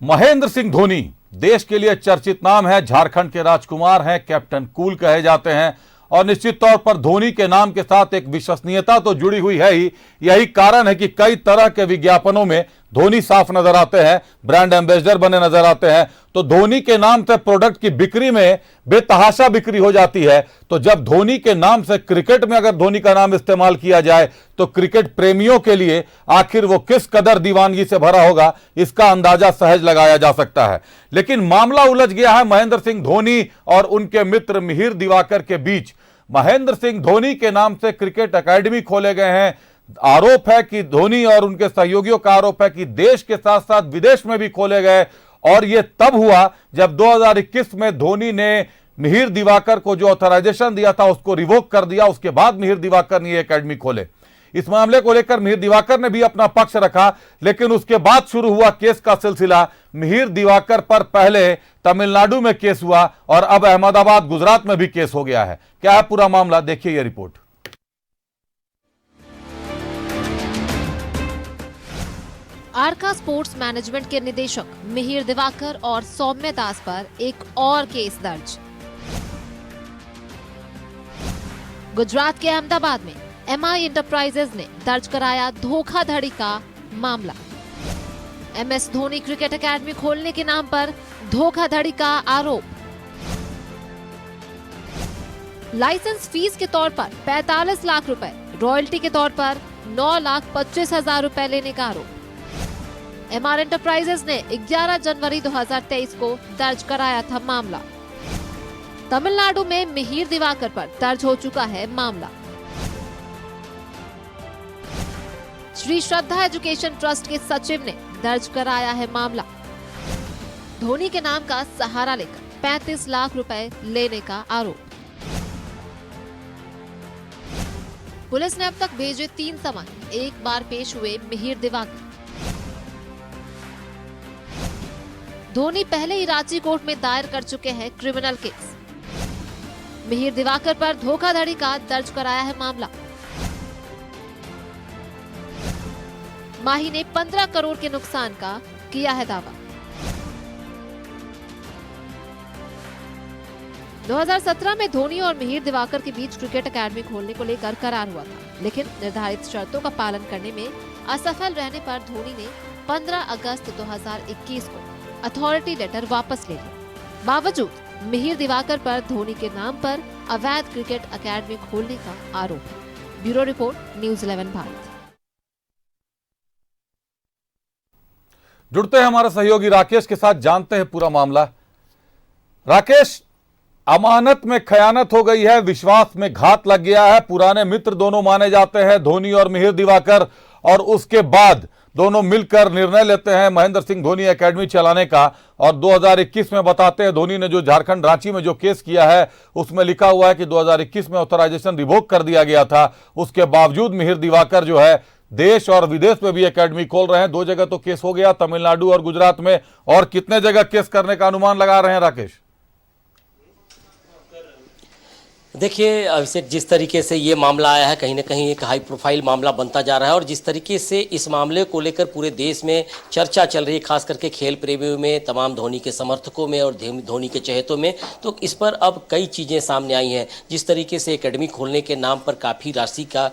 महेंद्र सिंह धोनी देश के लिए चर्चित नाम है, झारखंड के राजकुमार हैं, कैप्टन कूल कहे जाते हैं और निश्चित तौर पर धोनी के नाम के साथ एक विश्वसनीयता तो जुड़ी हुई है ही। यही कारण है कि कई तरह के विज्ञापनों में धोनी साफ नजर आते हैं, ब्रांड एम्बेसडर बने नजर आते हैं। तो धोनी के नाम से प्रोडक्ट की बिक्री में बेतहाशा बिक्री हो जाती है। तो जब धोनी के नाम से क्रिकेट में अगर धोनी का नाम इस्तेमाल किया जाए तो क्रिकेट प्रेमियों के लिए आखिर वो किस कदर दीवानगी से भरा होगा, इसका अंदाजा सहज लगाया जा सकता है। लेकिन मामला उलझ गया है महेंद्र सिंह धोनी और उनके मित्र मिहिर दिवाकर के बीच। महेंद्र सिंह धोनी के नाम से क्रिकेट एकेडमी खोले गए हैं। आरोप है कि धोनी और उनके सहयोगियों का आरोप है कि देश के साथ साथ विदेश में भी खोले गए। और यह तब हुआ जब 2021 में धोनी ने मिहिर दिवाकर को जो ऑथराइजेशन दिया था उसको रिवोक कर दिया। उसके बाद मिहिर दिवाकर ने एकेडमी खोले। इस मामले को लेकर मिहिर दिवाकर ने भी अपना पक्ष रखा, लेकिन उसके बाद शुरू हुआ केस का सिलसिला। मिहिर दिवाकर पर पहले तमिलनाडु में केस हुआ और अब अहमदाबाद गुजरात में भी केस हो गया है। क्या है पूरा मामला, देखिए यह रिपोर्ट। आर्का स्पोर्ट्स मैनेजमेंट के निदेशक मिहिर दिवाकर और सौम्य दास पर एक और केस दर्ज। गुजरात के अहमदाबाद में एमआई एंटरप्राइजेज ने दर्ज कराया धोखाधड़ी का मामला। एमएस धोनी क्रिकेट एकेडमी खोलने के नाम पर धोखाधड़ी का आरोप। लाइसेंस फीस के तौर पर 45 लाख रुपए, रॉयल्टी के तौर पर 9,25,000 रुपए लेने का आरोप। एमआर एंटरप्राइजेज ने 11 जनवरी 2023 को दर्ज कराया था मामला। तमिलनाडु में मिहिर दिवाकर पर दर्ज हो चुका है मामला। श्री श्रद्धा एजुकेशन ट्रस्ट के सचिव ने दर्ज कराया है मामला। धोनी के नाम का सहारा लेकर 35 लाख रुपए लेने का आरोप। पुलिस ने अब तक भेजे 3 समन, एक बार पेश हुए मिहिर दिवाकर। धोनी पहले ही रांची कोर्ट में दायर कर चुके हैं क्रिमिनल केस। मिहिर दिवाकर पर धोखाधड़ी का दर्ज कराया है मामला। माही ने 15 करोड़ के नुकसान का किया है दावा। 2017 में धोनी और मिहिर दिवाकर के बीच क्रिकेट एकेडमी खोलने को लेकर करार हुआ था, लेकिन निर्धारित शर्तों का पालन करने में असफल रहने पर धोनी ने 15 अगस्त 2021 को अथॉरिटी लेटर वापस ले लिया। बावजूद मिहिर दिवाकर पर धोनी के नाम पर अवैध क्रिकेट एकेडमी खोलने का आरोप है। Bureau report, news 11 Bharat. जुड़ते हैं हमारे सहयोगी राकेश के साथ, जानते हैं पूरा मामला। राकेश, अमानत में खयानत हो गई है, विश्वास में घात लग गया है। पुराने मित्र दोनों माने जाते हैं, धोनी और मिहिर दिवाकर, और उसके बाद दोनों मिलकर निर्णय लेते हैं महेंद्र सिंह धोनी एकेडमी चलाने का। और 2021 में बताते हैं धोनी ने जो झारखंड रांची में जो केस किया है उसमें लिखा हुआ है कि 2021 में ऑथराइजेशन रिवोक कर दिया गया था। उसके बावजूद मिहिर दिवाकर जो है देश और विदेश में भी एकेडमी खोल रहे हैं। 2 जगह तो केस हो गया, तमिलनाडु और गुजरात में, और कितने जगह केस करने का अनुमान लगा रहे हैं राकेश? देखिए अभिषेक, जिस तरीके से ये मामला आया है कहीं ना कहीं एक हाई प्रोफाइल मामला बनता जा रहा है, और जिस तरीके से इस मामले को लेकर पूरे देश में चर्चा चल रही है, खास करके खेल प्रेमियों में, तमाम धोनी के समर्थकों में और धोनी के चहेतों में, तो इस पर अब कई चीज़ें सामने आई हैं। जिस तरीके से एकेडमी खोलने के नाम पर काफ़ी राशि का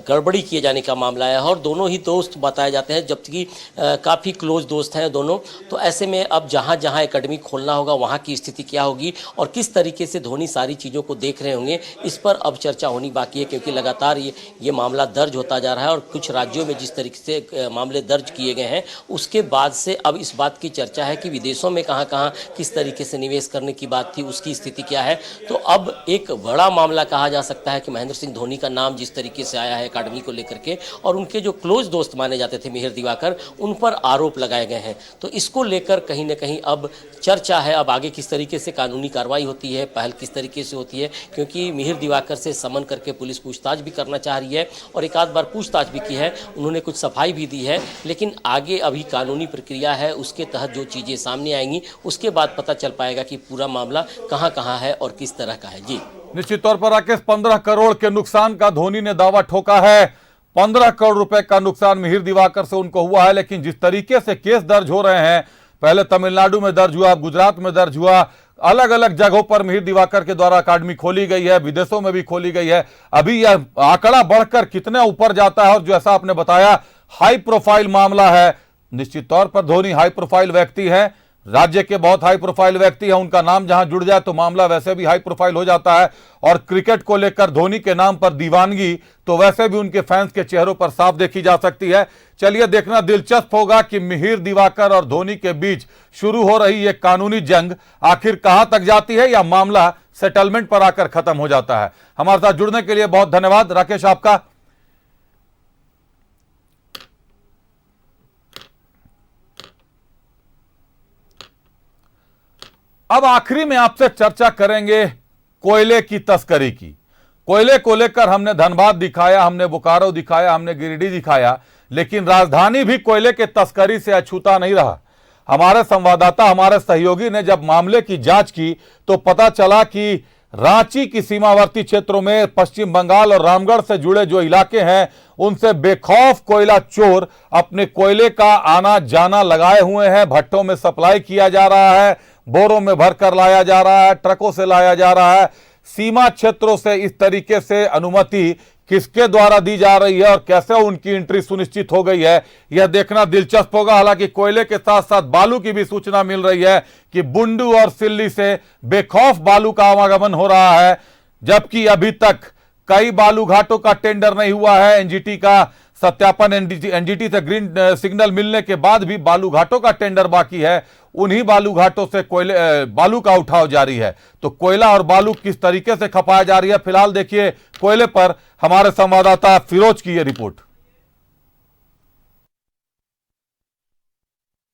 गड़बड़ी किए जाने का मामला आया है, और दोनों ही दोस्त बताए जाते हैं, जबकि काफ़ी क्लोज दोस्त हैं दोनों। तो ऐसे में अब जहाँ जहाँ एकेडमी खोलना होगा वहाँ की स्थिति क्या होगी और किस तरीके से धोनी सारी चीज़ों को देख रहे होंगे, इस पर अब चर्चा होनी बाकी है, क्योंकि लगातार ये मामला दर्ज होता जा रहा है। और कुछ राज्यों में जिस तरीके से मामले दर्ज किए गए हैं उसके बाद से अब इस बात की चर्चा है कि विदेशों में कहाँ कहाँ किस तरीके से निवेश करने की बात थी, उसकी स्थिति क्या है। तो अब एक बड़ा मामला कहा जा सकता है कि महेंद्र सिंह धोनी का नाम जिस तरीके से आया है एकेडमी को लेकर के, और उनके जो क्लोज दोस्त माने जाते थे मिहिर दिवाकर, उन पर आरोप लगाए गए हैं। तो इसको लेकर कहीं ना कहीं अब चर्चा है, अब आगे किस तरीके से कानूनी कार्रवाई होती है, पहल किस तरीके से होती है, क्योंकि मिहिर दिवाकर से समन करके पुलिस पूछताछ भी करना चाह रही है और एक आध बार पूछताछ भी की है, उन्होंने कुछ सफाई भी दी है। लेकिन आगे अभी कानूनी प्रक्रिया है, उसके तहत जो चीज़ें सामने आएंगी उसके बाद पता चल पाएगा कि पूरा मामला कहां कहां है और किस तरह का है। जी निश्चित तौर पर राकेश, 15 करोड़ के नुकसान का धोनी ने दावा ठोका है। 15 करोड़ रुपए का नुकसान मिहिर दिवाकर से उनको हुआ है, लेकिन जिस तरीके से केस दर्ज हो रहे हैं पहले तमिलनाडु में दर्ज हुआ, गुजरात में दर्ज हुआ, अलग अलग जगहों पर मिहिर दिवाकर के द्वारा अकादमी खोली गई है, विदेशों में भी खोली गई है। अभी यह आंकड़ा बढ़कर कितने ऊपर जाता है, और जैसा आपने बताया हाई प्रोफाइल मामला है। निश्चित तौर पर धोनी हाई प्रोफाइल व्यक्ति है, राज्य के बहुत हाई प्रोफाइल व्यक्ति है, उनका नाम जहां जुड़ जाए तो मामला वैसे भी हाई प्रोफाइल हो जाता है। और क्रिकेट को लेकर धोनी के नाम पर दीवानगी तो वैसे भी उनके फैंस के चेहरों पर साफ देखी जा सकती है। चलिए देखना दिलचस्प होगा कि मिहिर दिवाकर और धोनी के बीच शुरू हो रही ये कानूनी जंग आखिर कहां तक जाती है, या मामला सेटलमेंट पर आकर खत्म हो जाता है। हमारे साथ जुड़ने के लिए बहुत धन्यवाद राकेश आपका। अब आखिरी में आपसे चर्चा करेंगे कोयले की तस्करी की। कोयले को लेकर हमने धनबाद दिखाया, हमने बोकारो दिखाया, हमने गिरिडीह दिखाया, लेकिन राजधानी भी कोयले के तस्करी से अछूता नहीं रहा। हमारे संवाददाता, हमारे सहयोगी ने जब मामले की जांच की तो पता चला कि रांची की सीमावर्ती क्षेत्रों में पश्चिम बंगाल और रामगढ़ से जुड़े जो इलाके हैं उनसे बेखौफ कोयला चोर अपने कोयले का आना जाना लगाए हुए हैं। भट्टों में सप्लाई किया जा रहा है, बोरों में भरकर लाया जा रहा है, ट्रकों से लाया जा रहा है। सीमा क्षेत्रों से इस तरीके से अनुमति किसके द्वारा दी जा रही है और कैसे उनकी एंट्री सुनिश्चित हो गई है, यह देखना दिलचस्प होगा। हालांकि कोयले के साथ साथ बालू की भी सूचना मिल रही है कि बुंडू और सिल्ली से बेखौफ बालू का आवागमन हो रहा है, जबकि अभी तक कई बालू घाटों का टेंडर नहीं हुआ है। एनजीटी का सत्यापन, एनजीटी से ग्रीन सिग्नल मिलने के बाद भी बालू घाटों का टेंडर बाकी है। उन्हीं बालू घाटों से बालू का उठाव जारी है। तो कोयला और बालू किस तरीके से खपाया जा रही है, फिलहाल देखिए कोयले पर हमारे संवाददाता फिरोज की ये रिपोर्ट।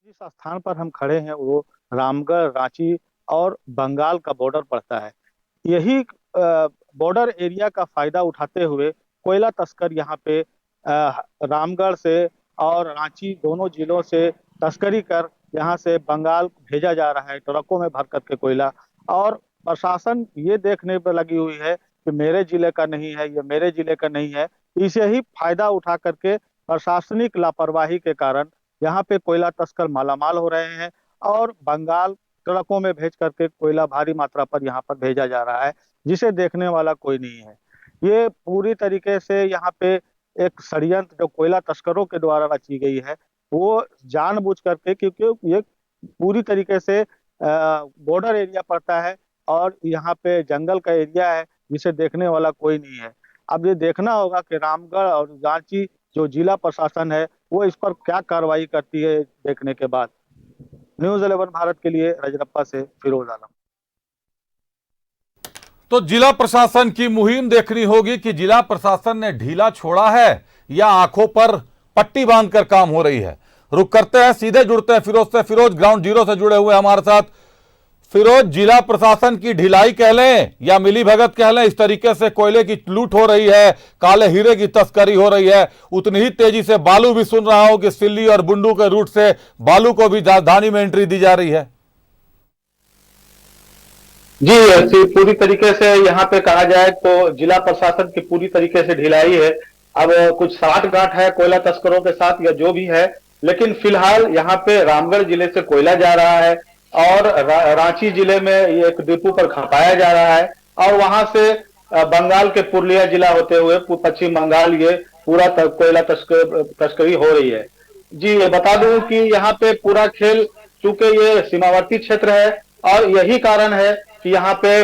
जिस स्थान पर हम खड़े हैं वो रामगढ़, रांची और बंगाल का बॉर्डर पड़ता है। यही बॉर्डर एरिया का फायदा उठाते हुए कोयला तस्कर यहाँ पे रामगढ़ से और रांची दोनों जिलों से तस्करी कर यहाँ से बंगाल भेजा जा रहा है ट्रकों में भर करके कोयला। और प्रशासन ये देखने पर लगी हुई है कि मेरे जिले का नहीं है, ये मेरे जिले का नहीं है। इसे ही फायदा उठा करके प्रशासनिक लापरवाही के कारण यहाँ पे कोयला तस्कर मालामाल हो रहे हैं और बंगाल ट्रकों में भेज करके कोयला भारी मात्रा पर यहाँ पर भेजा जा रहा है, जिसे देखने वाला कोई नहीं है। ये पूरी तरीके से यहाँ पे एक षड्यंत्र जो कोयला तस्करों के द्वारा रची गई है, वो जानबूझ करके, क्योंकि ये पूरी तरीके से बॉर्डर एरिया पड़ता है और यहाँ पे जंगल का एरिया है, जिसे देखने वाला कोई नहीं है। अब ये देखना होगा कि रामगढ़ और रांची जो जिला प्रशासन है वो इस पर क्या कार्रवाई करती है। देखने के बाद न्यूज़ 11 भारत के लिए रजरप्पा से फिरोज आलम। तो जिला प्रशासन की मुहिम देखनी होगी कि जिला प्रशासन ने ढीला छोड़ा है या आंखों पर पट्टी बांधकर काम हो रही है। रुक करते हैं, सीधे जुड़ते हैं फिरोज से। फिरोज ग्राउंड जीरो से जुड़े हुए हमारे साथ। फिरोज, जिला प्रशासन की ढिलाई कह लें या मिली भगत कह लें, इस तरीके से कोयले की लूट हो रही है, काले हीरे की तस्करी हो रही है, उतनी ही तेजी से बालू भी सुन रहा हूं कि सिल्ली और बुंडू के रूट से बालू को भी राजधानी में एंट्री दी जा रही है। जी, पूरी तरीके से यहाँ पे कहा जाए तो जिला प्रशासन की पूरी तरीके से ढिलाई है। अब कुछ साठगांठ है कोयला तस्करों के साथ या जो भी है, लेकिन फिलहाल यहाँ पे रामगढ़ जिले से कोयला जा रहा है और रांची जिले में एक डिपो पर खपाया जा रहा है और वहां से बंगाल के पुरुलिया जिला होते हुए पश्चिम बंगाल ये पूरा कोयला तस्करी हो रही है। जी, बता दूं कि यहाँ पे पूरा खेल, चूंकि ये सीमावर्ती क्षेत्र है और यही कारण है कि यहाँ पे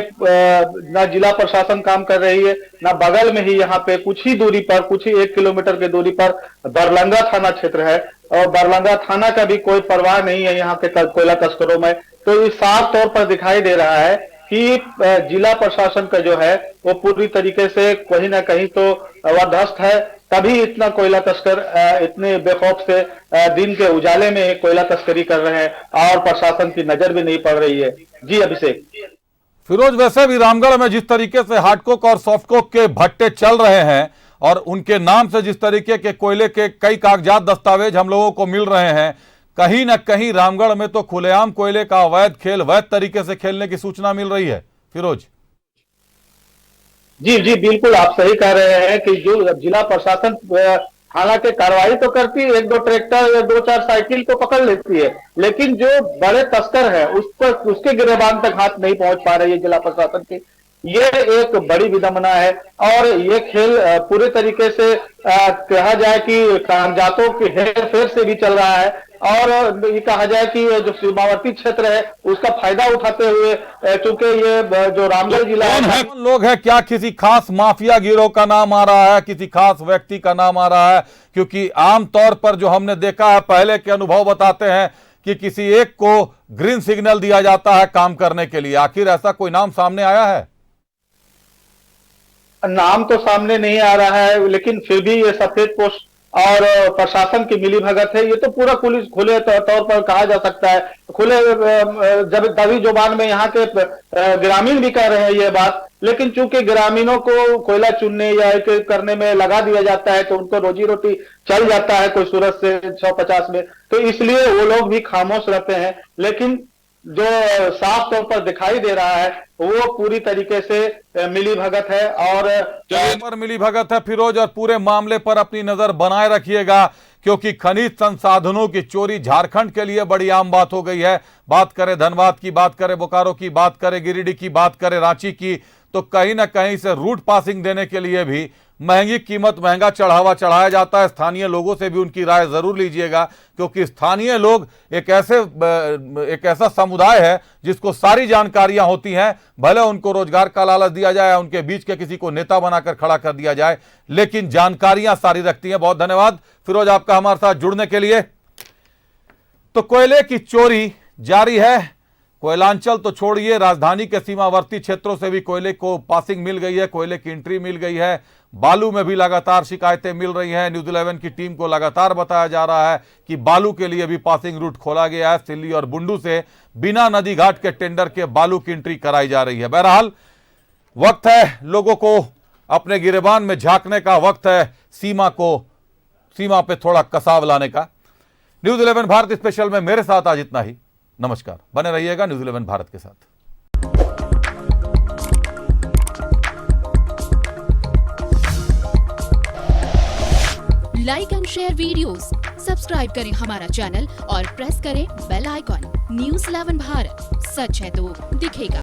ना जिला प्रशासन काम कर रही है, ना बगल में ही यहाँ पे कुछ ही दूरी पर, कुछ ही 1 किलोमीटर की दूरी पर बरलंगा थाना क्षेत्र है और बरलंगा थाना का भी कोई परवाह नहीं है यहाँ के कोयला तस्करों में। तो ये साफ तौर पर दिखाई दे रहा है कि जिला प्रशासन का जो है वो पूरी तरीके से कहीं ना कहीं तो वरदस्त है, तभी इतना कोयला तस्कर इतने बेखौफ से दिन के उजाले में कोयला तस्करी कर रहे हैं और प्रशासन की नजर भी नहीं पड़ रही है। जी अभिषेक। फिरोज, वैसे भी रामगढ़ में जिस तरीके से हार्डकोक और सॉफ्टकोक के भट्टे चल रहे हैं और उनके नाम से जिस तरीके के कोयले के कई कागजात दस्तावेज हम लोगों को मिल रहे हैं, कहीं ना कहीं रामगढ़ में तो खुलेआम कोयले का अवैध खेल वैध तरीके से खेलने की सूचना मिल रही है। फिरोज जी बिल्कुल, आप सही कह रहे हैं कि जो जिला प्रशासन हालांकि कार्रवाई तो करती है, 1-2 ट्रैक्टर या 2-4 साइकिल को पकड़ लेती है, लेकिन जो बड़े तस्कर है उस पर उसके गिरेबान तक हाथ नहीं पहुंच पा रही है जिला प्रशासन की। ये एक बड़ी विडंबना है और ये खेल पूरे तरीके से कहा जाए कि कागजातों की हेरफेर से भी चल रहा है और ये कहा जाए कि जो सीमावर्ती क्षेत्र है उसका फायदा उठाते हुए, चूंकि ये जो रामगढ़ जिला है, कौन लोग हैं, क्या किसी खास माफिया गिरोह का नाम आ रहा है, किसी खास व्यक्ति का नाम आ रहा है? क्योंकि आमतौर पर जो हमने देखा है, पहले के अनुभव बताते हैं कि किसी एक को ग्रीन सिग्नल दिया जाता है काम करने के लिए। आखिर ऐसा कोई नाम सामने आया है? नाम तो सामने नहीं आ रहा है, लेकिन फिर भी ये सफेद पोस्ट और प्रशासन की मिलीभगत है। ये तो पूरा पुलिस खुले तौर पर कहा जा सकता है, खुले जब तभी जुबान में यहाँ के ग्रामीण भी कह रहे हैं ये बात, लेकिन चूंकि ग्रामीणों को कोयला चुनने या एक करने में लगा दिया जाता है तो उनको रोजी रोटी चल जाता है कोई सूरत से 150 में, तो इसलिए वो लोग भी खामोश रहते हैं। लेकिन जो साफ तौर पर दिखाई दे रहा है वो पूरी तरीके से मिलीभगत है और मिलीभगत है फिरोज, और पूरे मामले पर अपनी नजर बनाए रखिएगा, क्योंकि खनिज संसाधनों की चोरी झारखंड के लिए बड़ी आम बात हो गई है। बात करें धनबाद की, बात करें बोकारो की, बात करें गिरिडीह की, बात करें रांची की, तो कहीं ना कहीं से रूट पासिंग देने के लिए भी महंगी कीमत, महंगा चढ़ावा चढ़ाया जाता है। स्थानीय लोगों से भी उनकी राय जरूर लीजिएगा, क्योंकि स्थानीय लोग एक ऐसा समुदाय है जिसको सारी जानकारियां होती हैं। भले उनको रोजगार का लालच दिया जाए, उनके बीच के किसी को नेता बनाकर खड़ा कर दिया जाए, लेकिन जानकारियां सारी रखती हैं। बहुत धन्यवाद फिरोज आपका हमारे साथ जुड़ने के लिए। तो कोयले की चोरी जारी है। कोयलांचल तो छोड़िए, राजधानी के सीमावर्ती क्षेत्रों से भी कोयले को पासिंग मिल गई है, कोयले की एंट्री मिल गई है। बालू में भी लगातार शिकायतें मिल रही हैं। न्यूज़ 11 की टीम को लगातार बताया जा रहा है कि बालू के लिए भी पासिंग रूट खोला गया है। सिल्ली और बुंडू से बिना नदी घाट के टेंडर के बालू की एंट्री कराई जा रही है। बहरहाल वक्त है लोगों को अपने गिरेबान में झांकने का, वक्त है सीमा पे थोड़ा कसाव लाने का। न्यूज़ 11 भारत स्पेशल में मेरे साथ आज इतना ही। नमस्कार, बने रहिएगा न्यूज़ 11 भारत के साथ। Like and share videos, subscribe करें हमारा चैनल और प्रेस करें बेल आइकॉन। न्यूज़ 11 भारत, सच है तो दिखेगा।